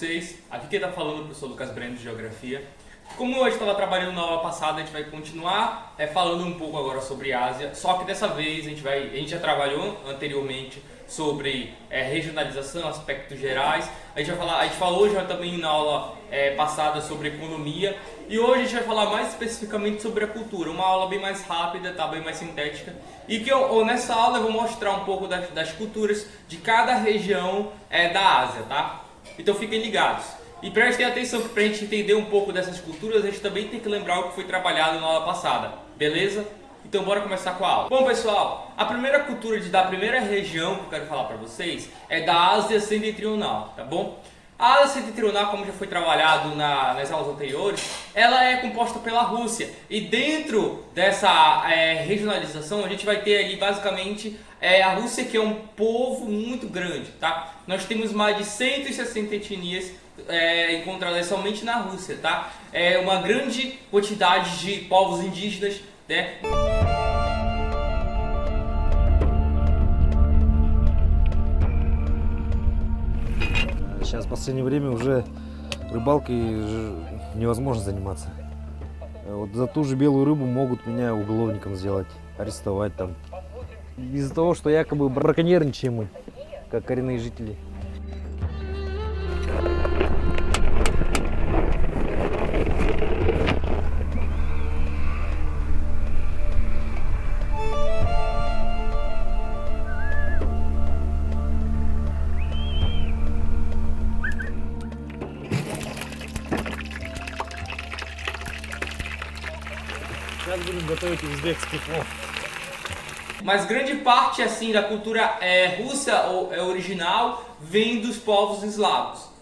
vocês. Aqui quem está falando é o professor Lucas Breno de Geografia. Como eu estava trabalhando na aula passada, a gente vai continuar falando um pouco agora sobre Ásia, só que dessa vez a gente já trabalhou anteriormente sobre regionalização, aspectos gerais. A gente falou já também na aula passada sobre economia, e hoje a gente vai falar mais especificamente sobre a cultura, uma aula bem mais rápida, tá, bem mais sintética, e que nessa aula eu vou mostrar um pouco das culturas de cada região da Ásia, tá? Então fiquem ligados. E prestem atenção que para a gente entender um pouco dessas culturas, a gente também tem que lembrar o que foi trabalhado na aula passada, beleza? Então bora começar com a aula. Bom pessoal, a primeira cultura da primeira região que eu quero falar para vocês é da Ásia Setentrional, tá bom? A Ásia Setentrional, como já foi trabalhado nas aulas anteriores, ela é composta pela Rússia. E dentro dessa regionalização, a gente vai ter ali basicamente a Rússia, que é um povo muito grande, tá? Nós temos mais de 160 etnias encontradas somente na Rússia, tá? É uma grande quantidade de povos indígenas, né? Сейчас в последнее время уже рыбалкой невозможно заниматься. Вот за ту же белую рыбу могут меня уголовником сделать, арестовать там. Из-за того, что якобы браконьерничаем мы, как коренные жители. Сейчас будем готовить узбекский плов. Mas grande parte assim da cultura russa original vem dos povos eslavos.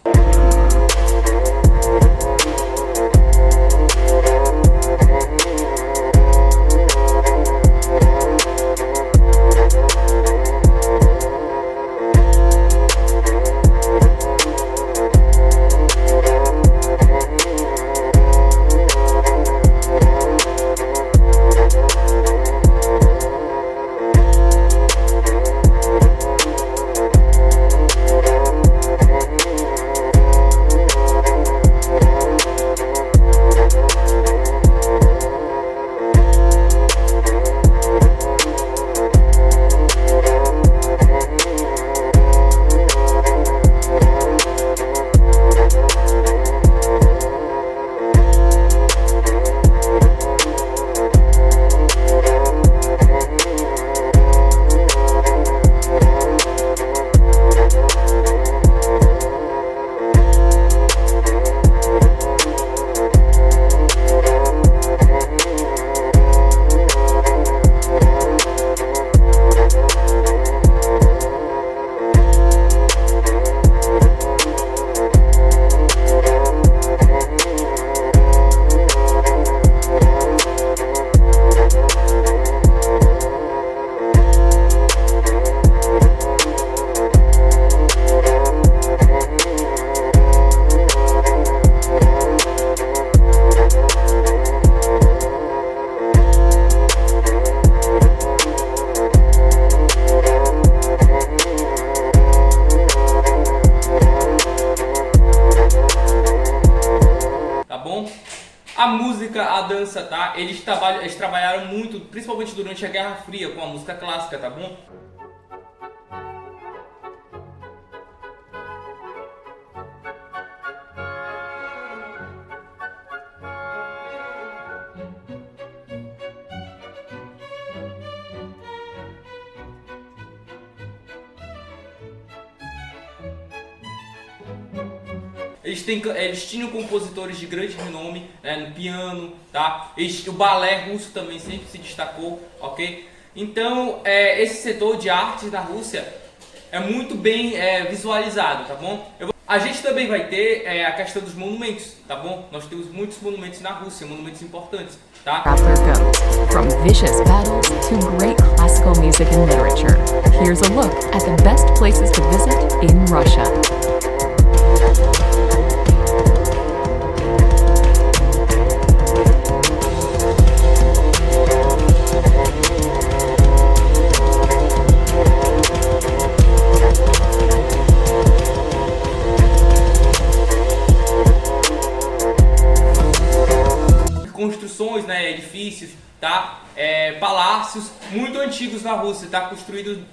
A música, a dança, tá? Eles trabalharam muito, principalmente durante a Guerra Fria, com a música clássica, tá bom? Eles tinham compositores de grande renome, né, no piano, tá? O balé russo também sempre se destacou, ok? Então, esse setor de artes na Rússia é muito bem visualizado, tá bom? A gente também vai ter a questão dos monumentos, tá bom? Nós temos muitos monumentos na Rússia, monumentos importantes, tá? From vicious battles to great classical music and literature, here's a look at the best places to visit in Russia. construções, né, edifícios, tá? Palácios muito antigos na Rússia, tá?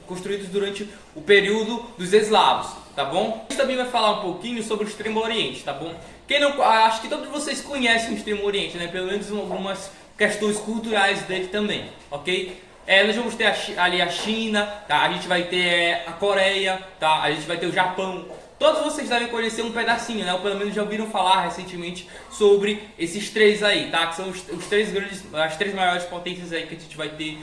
Construídos durante o período dos eslavos, tá bom? A gente também vai falar um pouquinho sobre o Extremo Oriente, tá bom? Quem não, acho que todos vocês conhecem o Extremo Oriente, né? Pelo menos algumas questões culturais dele também, ok? Nós vamos ter ali a China, tá? A gente vai ter a Coreia, tá? A gente vai ter o Japão. Todos vocês devem conhecer um pedacinho, né? Ou pelo menos já ouviram falar recentemente sobre esses três aí, tá? Que são os três grandes, as três maiores potências aí que a gente vai ter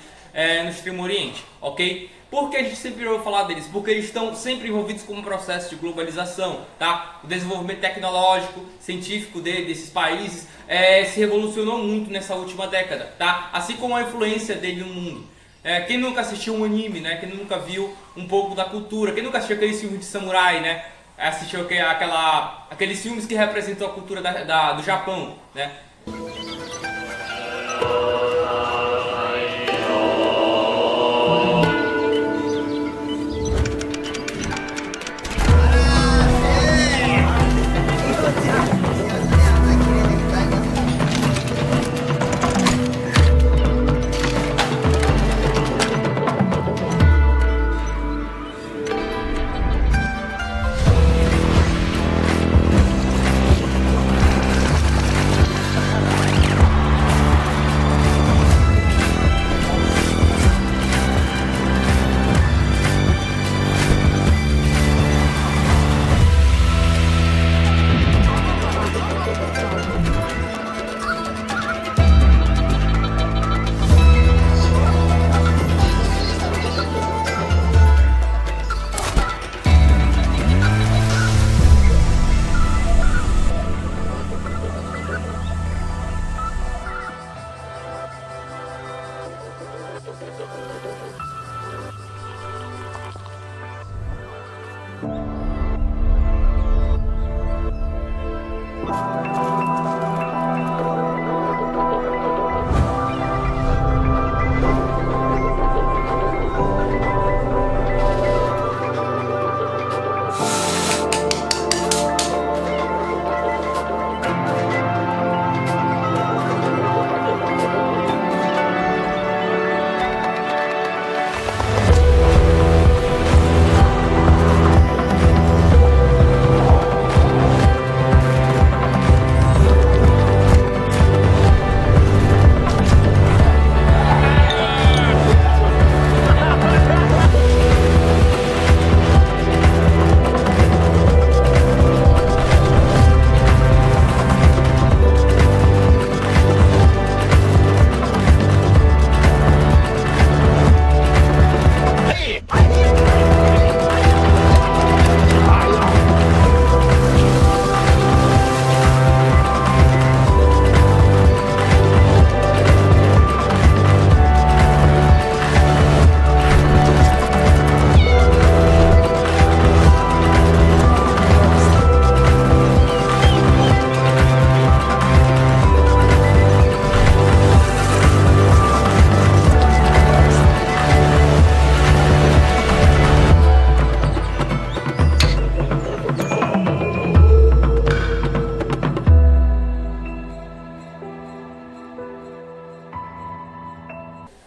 no Extremo Oriente, ok? Por que a gente sempre ouve falar deles? Porque eles estão sempre envolvidos com um processo de globalização, tá? O desenvolvimento tecnológico, científico desses países se revolucionou muito nessa última década, tá? Assim como a influência dele no mundo. Quem nunca assistiu um anime, né? Quem nunca viu um pouco da cultura? Quem nunca assistiu aqueles filmes de samurai, né? Assistiu aqueles filmes que representam a cultura do Japão, né?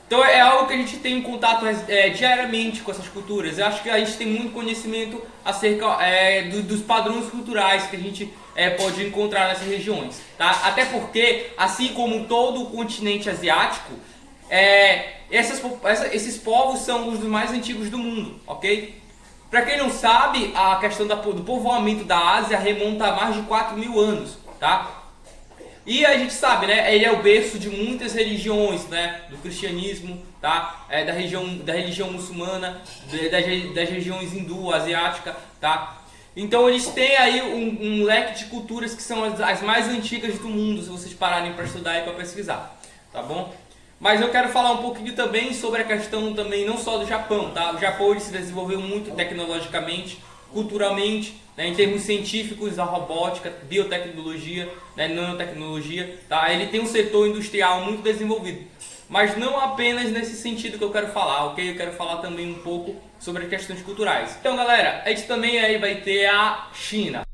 Então é algo que a gente tem em contato diariamente com essas culturas. Eu acho que a gente tem muito conhecimento acerca dos padrões culturais que a gente pode encontrar nessas regiões, tá? Até porque, assim como todo o continente asiático, esses povos são os mais antigos do mundo, ok? Para quem não sabe, a questão do povoamento da Ásia remonta a mais de 4.000 anos, tá? E a gente sabe, né, ele é o berço de muitas religiões, né, do cristianismo, tá, da religião muçulmana, das regiões hindu, asiática, tá. Então eles têm aí um leque de culturas que são as mais antigas do mundo, se vocês pararem para estudar e para pesquisar, tá bom? Mas eu quero falar um pouquinho também sobre a questão também não só do Japão, tá? O Japão ele se desenvolveu muito tecnologicamente, culturalmente, né, em termos científicos, a robótica, biotecnologia, né, nanotecnologia, tá? Ele tem um setor industrial muito desenvolvido, mas não apenas nesse sentido que eu quero falar, ok? Eu quero falar também um pouco sobre as questões culturais. Então, galera, a gente também aí vai ter a China.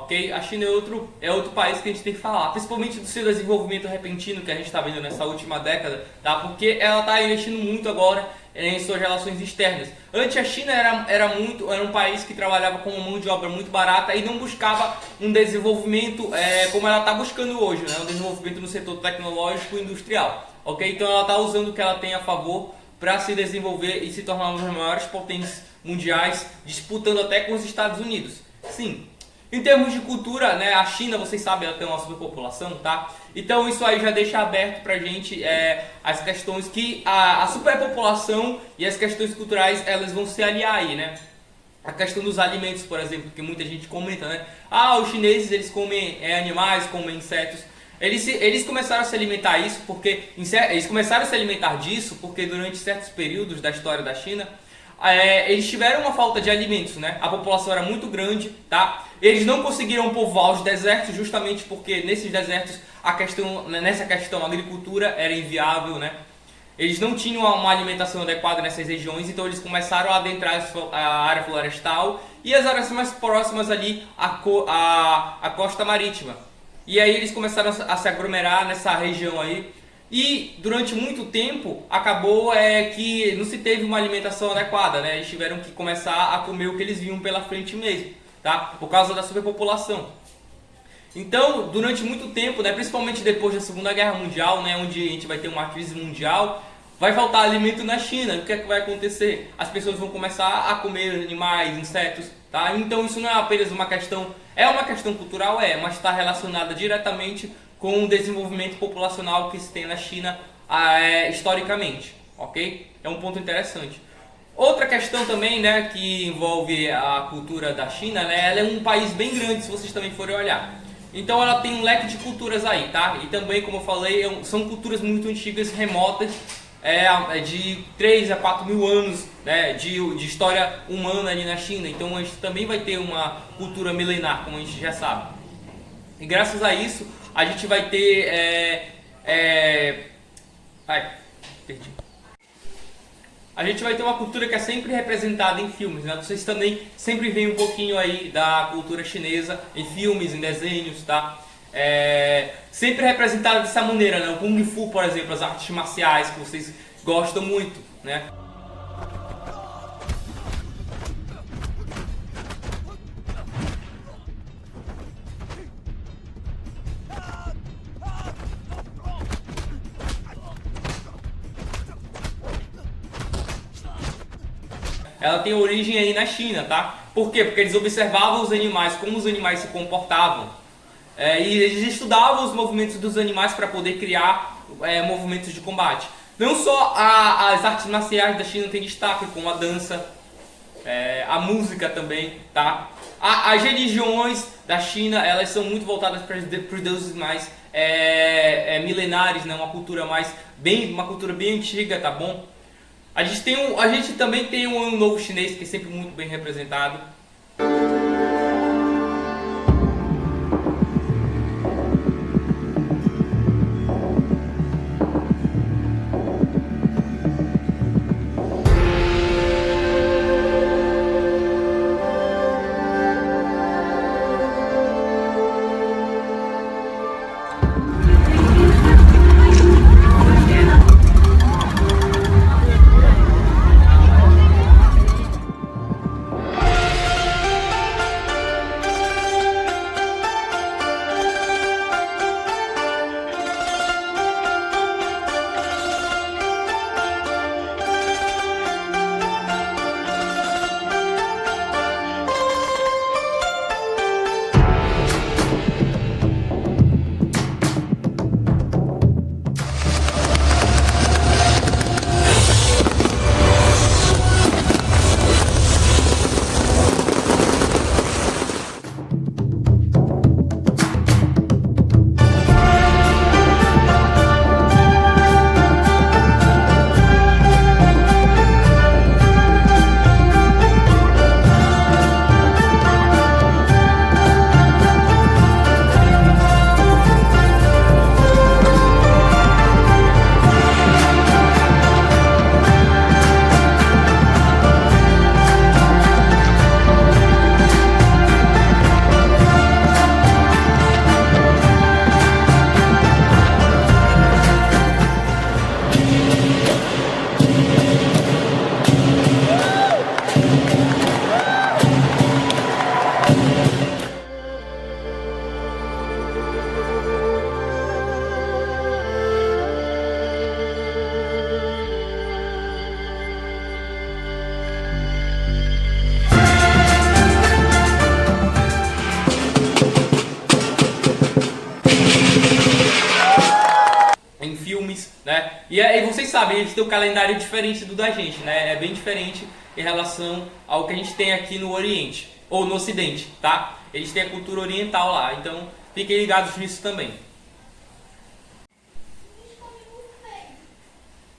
ok? A China é outro país que a gente tem que falar, principalmente do seu desenvolvimento repentino que a gente está vendo nessa última década, tá? Porque ela está investindo muito agora em suas relações externas. Antes a China era um país que trabalhava com uma mão de obra muito barata e não buscava um desenvolvimento como ela está buscando hoje, né? Um desenvolvimento no setor tecnológico e industrial, ok? Então ela está usando o que ela tem a favor para se desenvolver e se tornar uma das maiores potências mundiais, disputando até com os Estados Unidos. Sim. Em termos de cultura, né, a China, vocês sabem, ela tem uma superpopulação, tá? Então isso aí já deixa aberto pra gente as questões que a superpopulação e as questões culturais, elas vão se aliar aí, né? A questão dos alimentos, por exemplo, que muita gente comenta, né? Ah, os chineses, eles comem animais, comem insetos. Eles começaram a se alimentar isso porque eles começaram a se alimentar disso porque durante certos períodos da história da China, eles tiveram uma falta de alimentos, né? A população era muito grande, tá? Eles não conseguiram povoar os desertos justamente porque nesses desertos nessa questão a agricultura era inviável, né? Eles não tinham uma alimentação adequada nessas regiões, então eles começaram a adentrar a área florestal e as áreas mais próximas ali à costa marítima. E aí eles começaram a se aglomerar nessa região aí. E durante muito tempo acabou que não se teve uma alimentação adequada, né? Eles tiveram que começar a comer o que eles viam pela frente mesmo, tá? Por causa da superpopulação. Então, durante muito tempo, né, principalmente depois da Segunda Guerra Mundial, né, onde a gente vai ter uma crise mundial, vai faltar alimento na China. O que é que vai acontecer? As pessoas vão começar a comer animais, insetos, tá? Então isso não é apenas uma questão, é uma questão cultural, mas está relacionada diretamente com o desenvolvimento populacional que se tem na China historicamente, ok? É um ponto interessante. Outra questão também, né, que envolve a cultura da China, né, ela é um país bem grande se vocês também forem olhar. Então ela tem um leque de culturas aí, tá? E também, como eu falei, são culturas muito antigas, remotas, de 3 a 4 mil anos, né, de história humana ali na China. Então a gente também vai ter uma cultura milenar, como a gente já sabe. E graças a isso, a gente vai ter... perdi. A gente vai ter uma cultura que é sempre representada em filmes, né? Vocês também sempre veem um pouquinho aí da cultura chinesa em filmes, em desenhos, tá? Sempre representada dessa maneira, né? O Kung Fu, por exemplo, as artes marciais que vocês gostam muito, né? Ela tem origem aí na China, tá? Por quê? Porque eles observavam os animais, como os animais se comportavam. E eles estudavam os movimentos dos animais para poder criar movimentos de combate. Não só as artes marciais da China têm destaque, como a dança, a música também, tá? As religiões da China, elas são muito voltadas para os deuses mais milenares, né? Uma cultura bem antiga, tá bom? A gente também tem um Ano Novo Chinês que é sempre muito bem representado. né? E aí vocês sabem, eles têm um calendário diferente do da gente, né? É bem diferente em relação ao que a gente tem aqui no Oriente, ou no Ocidente, tá? Eles têm a cultura oriental lá, então fiquem ligados nisso também.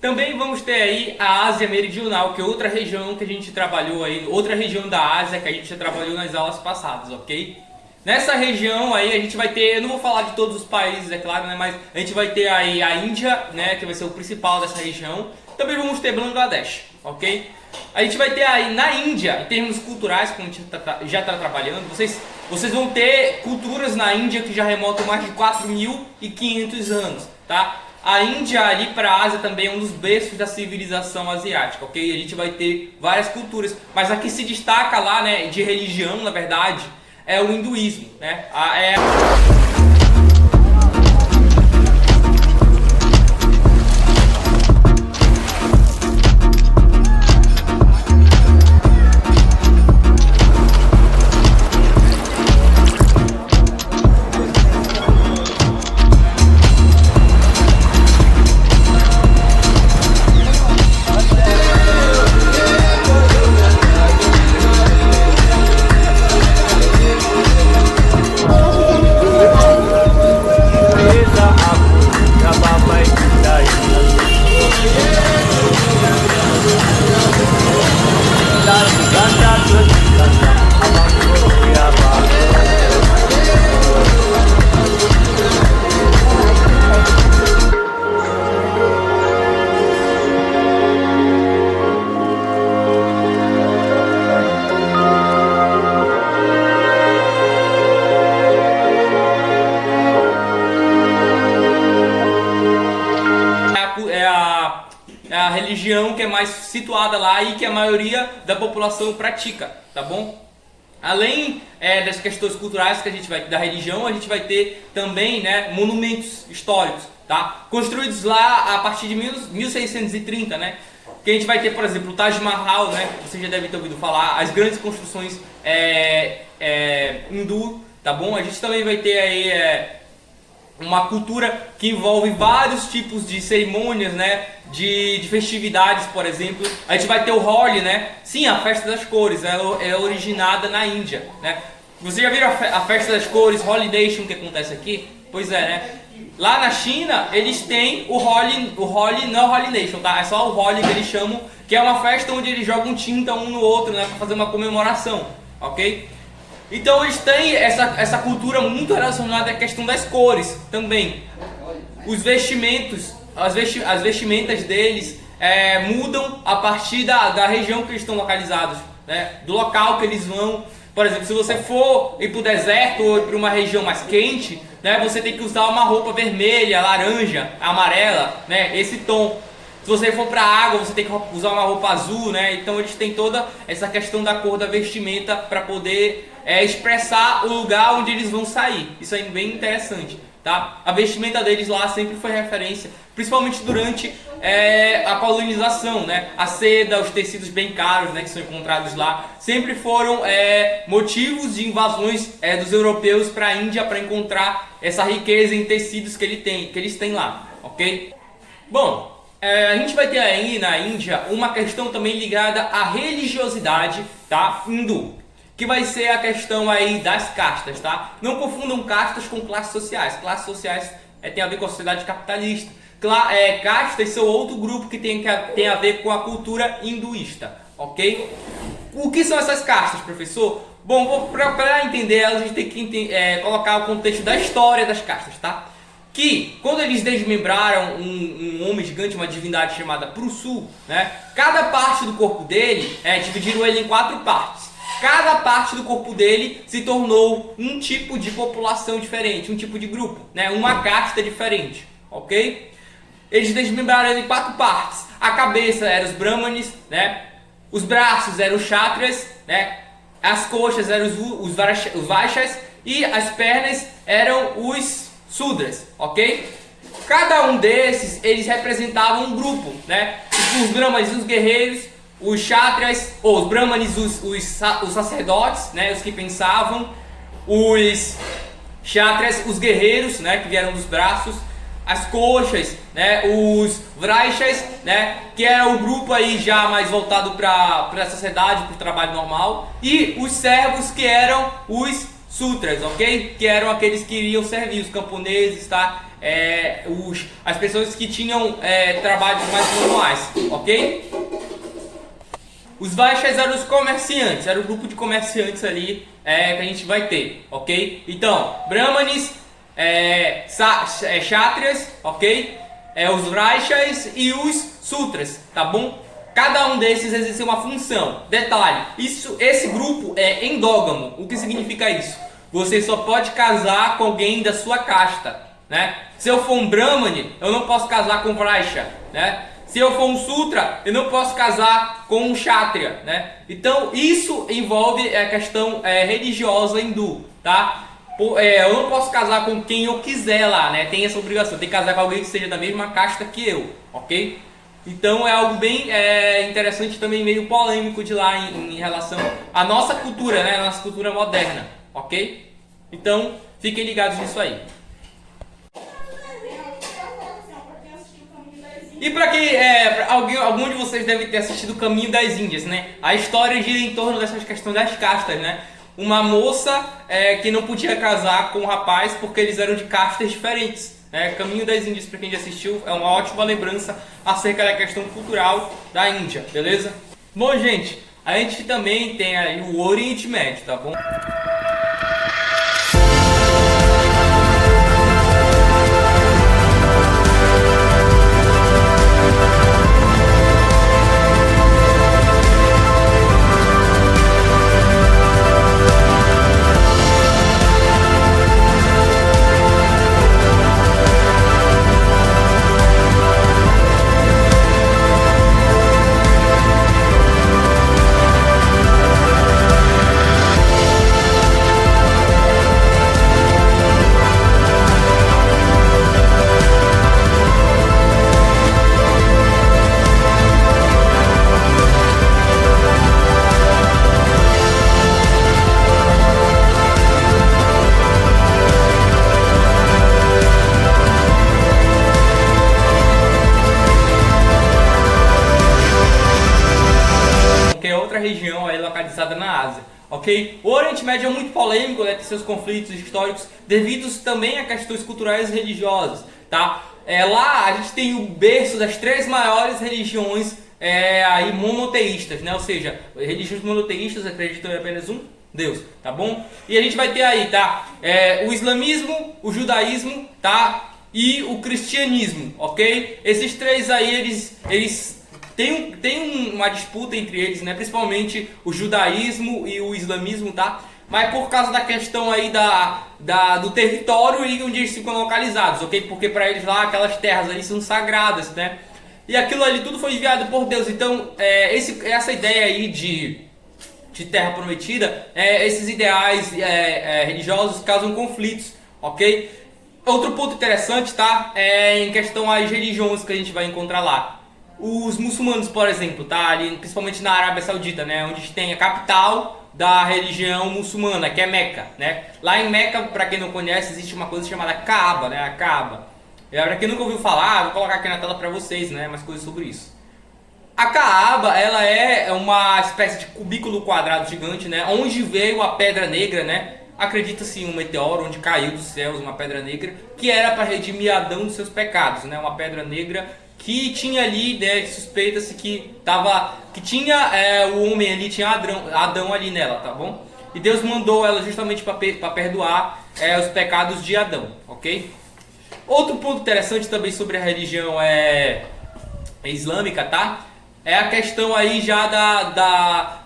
Também vamos ter aí a Ásia Meridional, que é outra região que a gente trabalhou aí, outra região da Ásia que a gente já trabalhou nas aulas passadas, ok? Nessa região aí a gente vai ter, eu não vou falar de todos os países, é claro, né, mas a gente vai ter aí a Índia, né, que vai ser o principal dessa região. Também vamos ter Bangladesh, ok? A gente vai ter aí na Índia, em termos culturais, como a gente já está trabalhando, vocês vão ter culturas na Índia que já remontam mais de 4.500 anos, tá? A Índia ali para a Ásia também é um dos berços da civilização asiática, ok? A gente vai ter várias culturas, mas a que se destaca lá, né, de religião, na verdade, é o hinduísmo, né? É a religião que é mais situada lá e que a maioria da população pratica, tá bom? Além das questões culturais que a gente vai da religião, a gente vai ter também, né, monumentos históricos, tá? Construídos lá a partir de 1630, né? Que a gente vai ter, por exemplo, o Taj Mahal, né? Você já deve ter ouvido falar, as grandes construções hindu, tá bom? A gente também vai ter aí uma cultura que envolve vários tipos de cerimônias, né? De festividades, por exemplo. A gente vai ter o Holi, né? Sim, a festa das cores, é originada na Índia, né? Você já viram a festa das cores, Holidation, que acontece aqui? Pois é, né? Lá na China, eles têm o Holi não Holidation, tá? É só o Holi que eles chamam, que é uma festa onde eles jogam tinta um no outro, né? Pra fazer uma comemoração, ok? Então eles têm essa cultura muito relacionada à questão das cores também. Os vestimentos, as vestimentas deles mudam a partir da região que eles estão localizados, né? Do local que eles vão. Por exemplo, se você for ir para o deserto ou para uma região mais quente, né, você tem que usar uma roupa vermelha, laranja, amarela, né, esse tom. Se você for para a água, você tem que usar uma roupa azul, né? Então eles têm toda essa questão da cor da vestimenta para poder expressar o lugar onde eles vão sair. Isso é bem interessante, tá? A vestimenta deles lá sempre foi referência, principalmente durante a colonização, né? A seda, os tecidos bem caros, né, que são encontrados lá, sempre foram motivos de invasões dos europeus para a Índia para encontrar essa riqueza em tecidos que eles têm lá, ok? Bom, a gente vai ter aí na Índia uma questão também ligada à religiosidade, tá? Hindu, que vai ser a questão aí das castas, tá? Não confundam castas com classes sociais. Classes sociais tem a ver com a sociedade capitalista. Castas são outro grupo que tem a ver com a cultura hinduísta, ok? O que são essas castas, professor? Bom, para entender elas, a gente tem que colocar o contexto da história das castas, tá? Que quando eles desmembraram um homem gigante, uma divindade chamada Prusu, né? Cada parte do corpo dele, dividiram ele em 4 partes. Cada parte do corpo dele se tornou um tipo de população diferente, um tipo de grupo, né? Uma casta diferente, ok? Eles desmembraram ele em 4 partes. A cabeça eram os Brahmanes, né? Os braços eram os Kshatriyas, né? As coxas eram os Vaishyas e as pernas eram os Sudras, ok? Cada um desses, eles representavam um grupo, né? Os Brahmanes, os guerreiros, os Kshatriyas, os Brahmanes, os sacerdotes, né? Os que pensavam, os Kshatriyas, os guerreiros, né? Que vieram dos braços, as coxas, né, os vraixas, né, que era o grupo aí já mais voltado para a sociedade, para o trabalho normal, e os servos, que eram os sutras, ok? Que eram aqueles que iriam servir, os camponeses, tá? As pessoas que tinham trabalhos mais manuais, ok? Os vaixas eram os comerciantes, era o grupo de comerciantes ali que a gente vai ter, ok? Então, brahmanes, kshatriyas, ok? Os vaixas e os sutras, tá bom? Cada um desses exerce uma função. Detalhe, esse grupo é endógamo. O que significa isso? Você só pode casar com alguém da sua casta, né? Se eu for um brahmane, eu não posso casar com vaixya, né? Se eu for um sutra, eu não posso casar com um kshatriya, né? Então isso envolve a questão religiosa hindu, tá? Eu não posso casar com quem eu quiser lá, né? Tem essa obrigação, tem que casar com alguém que seja da mesma casta que eu, ok? Então é algo bem interessante, também meio polêmico de lá em relação à nossa cultura, né? A nossa cultura moderna, ok? Então fiquem ligados nisso aí. E para quem algum de vocês deve ter assistido o Caminho das Índias, né? A história gira em torno dessas questões das castas, né? Uma moça que não podia casar com um rapaz porque eles eram de castas diferentes. Caminho das Índias, para quem já assistiu, é uma ótima lembrança acerca da questão cultural da Índia, beleza? Bom, gente, a gente também tem aí o Oriente Médio, tá bom? Região aí localizada na Ásia, ok? O Oriente Médio é muito polêmico, né? Tem seus conflitos históricos devidos também a questões culturais e religiosas, tá? Lá a gente tem o berço das 3 maiores religiões aí monoteístas, né? Ou seja, religiões monoteístas acreditam em apenas um Deus, tá bom? E a gente vai ter aí, tá? O islamismo, o judaísmo, tá? E o cristianismo, ok? Esses 3 aí, eles tem uma disputa entre eles, né? Principalmente o judaísmo e o islamismo, tá? Mas por causa da questão aí do território e onde eles ficam localizados, ok? Porque para eles lá aquelas terras ali são sagradas, né? E aquilo ali tudo foi enviado por Deus. Então essa ideia aí de terra prometida, esses ideais religiosos causam conflitos, ok? Outro ponto interessante, tá? Em questão às religiões que a gente vai encontrar lá. Os muçulmanos, por exemplo, tá? Ali, principalmente na Arábia Saudita, né? Onde tem a capital da religião muçulmana, que é Meca, né? Lá em Meca, para quem não conhece, existe uma coisa chamada Kaaba, né? A Kaaba. Para quem nunca ouviu falar, vou colocar aqui na tela para vocês, né? Mais coisas sobre isso. A Kaaba, ela é uma espécie de cubículo quadrado gigante, né? Onde veio a pedra negra, né? Acredita-se em um meteoro onde caiu dos céus uma pedra negra, que era para redimir Adão dos seus pecados, né? Uma pedra negra que tinha ali, né, suspeita-se que tinha o homem ali, tinha Adão ali nela, tá bom? E Deus mandou ela justamente para perdoar os pecados de Adão, ok? Outro ponto interessante também sobre a religião islâmica, tá? É a questão aí já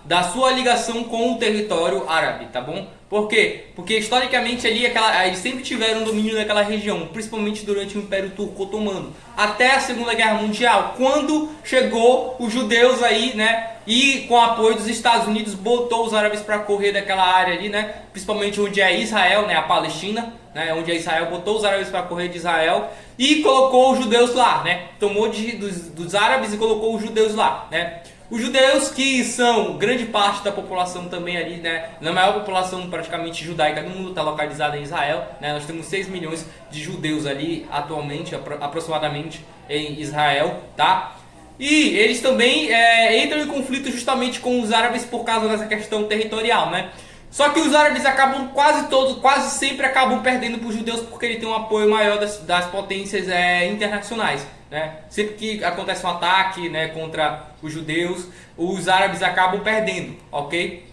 da sua ligação com o território árabe, tá bom? Por quê? Porque historicamente ali eles sempre tiveram domínio daquela região, principalmente durante o Império Turco Otomano, até a Segunda Guerra Mundial, quando chegou os judeus aí, né? E com o apoio dos Estados Unidos botou os árabes para correr daquela área ali, né? Principalmente onde é Israel, né? A Palestina, né? Onde é Israel, botou os árabes para correr de Israel e colocou os judeus lá, né? Tomou dos árabes e colocou os judeus lá, né? Os judeus, que são grande parte da população também ali, né? Na maior população praticamente judaica do mundo, está localizada em Israel, né? Nós temos 6 milhões de judeus ali atualmente, aproximadamente, em Israel, tá? E eles também entram em conflito justamente com os árabes por causa dessa questão territorial, né? Só que os árabes acabam quase sempre acabam perdendo para os judeus porque ele tem um apoio maior das potências internacionais, né? Sempre que acontece um ataque, né, contra os judeus, os árabes acabam perdendo, ok?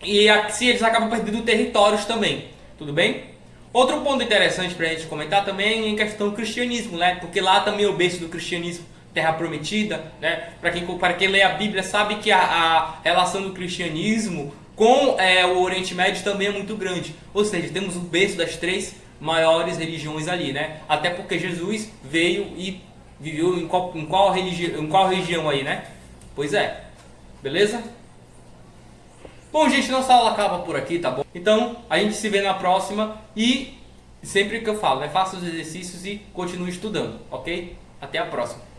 E assim eles acabam perdendo territórios também, tudo bem? Outro ponto interessante para a gente comentar também é em questão do cristianismo, né? Porque lá também é o berço do cristianismo, Terra Prometida, né? Para quem lê a Bíblia sabe que a relação do cristianismo com o Oriente Médio também é muito grande. Ou seja, temos o berço das 3 maiores religiões ali, né? Até porque Jesus veio e viveu em qual região aí, né? Pois é. Beleza? Bom, gente, nossa aula acaba por aqui, tá bom? Então, a gente se vê na próxima e sempre que eu falo, né? Faça os exercícios e continue estudando, ok? Até a próxima.